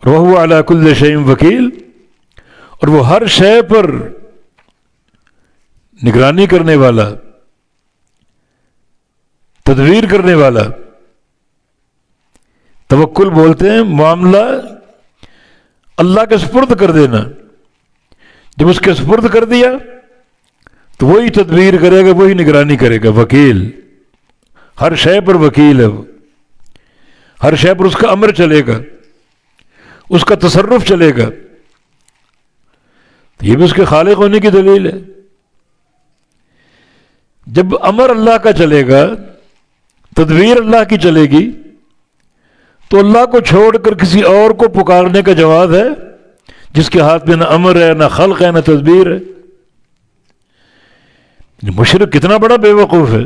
وَهُوَ عَلَى كُلِّ شَيْءٍ وَكِيلٌ، اور وہ ہر شے پر نگرانی کرنے والا، تدبیر کرنے والا۔ توکل بولتے ہیں معاملہ اللہ کے سپرد کر دینا، جب اس کے سپرد کر دیا تو وہی تدبیر کرے گا، وہی نگرانی کرے گا۔ وکیل ہر شے پر وکیل ہے، وہ ہر شے پر اس کا امر چلے گا، اس کا تصرف چلے گا، تو یہ بھی اس کے خالق ہونے کی دلیل ہے۔ جب امر اللہ کا چلے گا، تدبیر اللہ کی چلے گی، تو اللہ کو چھوڑ کر کسی اور کو پکارنے کا جواز ہے جس کے ہاتھ میں نہ امر ہے، نہ خلق ہے، نہ تدبیر ہے؟ مشرک کتنا بڑا بے وقوف ہے۔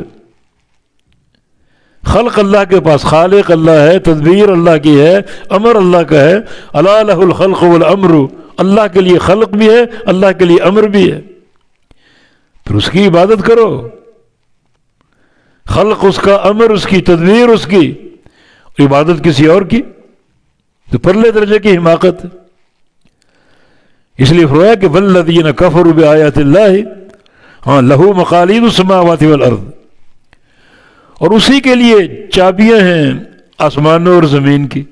خلق اللہ کے پاس، خالق اللہ ہے، تدبیر اللہ کی ہے، امر اللہ کا ہے۔ الا لہ الخلق والامر، اللہ کے لیے خلق بھی ہے، اللہ کے لیے امر بھی ہے، پھر اس کی عبادت کرو۔ خلق اس کا، امر اس کی، تدبیر اس کی، عبادت کسی اور کی، تو پرلے درجے کی حماقت ہے۔ اس لیے فرمایا کہ والذین کفروا بآیات اللہ ہاں لہو مقالید السماوات والارض، اور اسی کے لیے چابیاں ہیں آسمانوں اور زمین کی،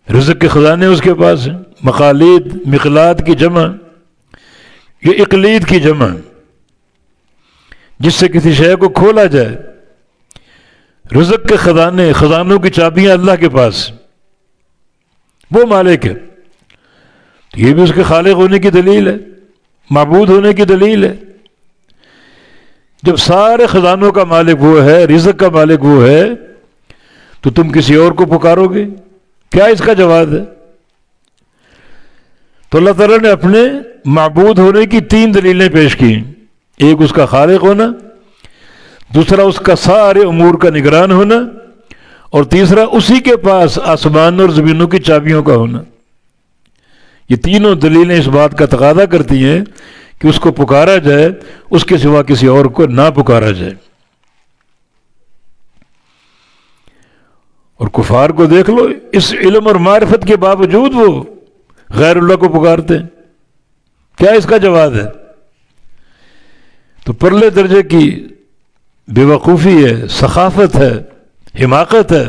رزق کے خزانے اس کے پاس ہیں۔ مقالید مقلاد کی جمع، یہ اقلید کی جمع، جس سے کسی شے کو کھولا جائے۔ رزق کے خزانے، خزانوں کی چابیاں اللہ کے پاس، وہ مالک ہے، تو یہ بھی اس کے خالق ہونے کی دلیل ہے، معبود ہونے کی دلیل ہے۔ جب سارے خزانوں کا مالک وہ ہے، رزق کا مالک وہ ہے، تو تم کسی اور کو پکارو گے؟ کیا اس کا جواز ہے؟ تو اللہ تعالیٰ نے اپنے معبود ہونے کی 3 دلیلیں پیش کی، ایک اس کا خالق ہونا، دوسرا اس کا سارے امور کا نگران ہونا، اور تیسرا اسی کے پاس آسمان اور زمینوں کی چابیوں کا ہونا۔ یہ تینوں دلیلیں اس بات کا تقاضا کرتی ہیں کہ اس کو پکارا جائے، اس کے سوا کسی اور کو نہ پکارا جائے۔ اور کفار کو دیکھ لو، اس علم اور معرفت کے باوجود وہ غیر اللہ کو پکارتے ہیں، کیا اس کا جواز ہے؟ تو پرلے درجے کی بے وقوفی ہے، سخافت ہے، حماقت ہے۔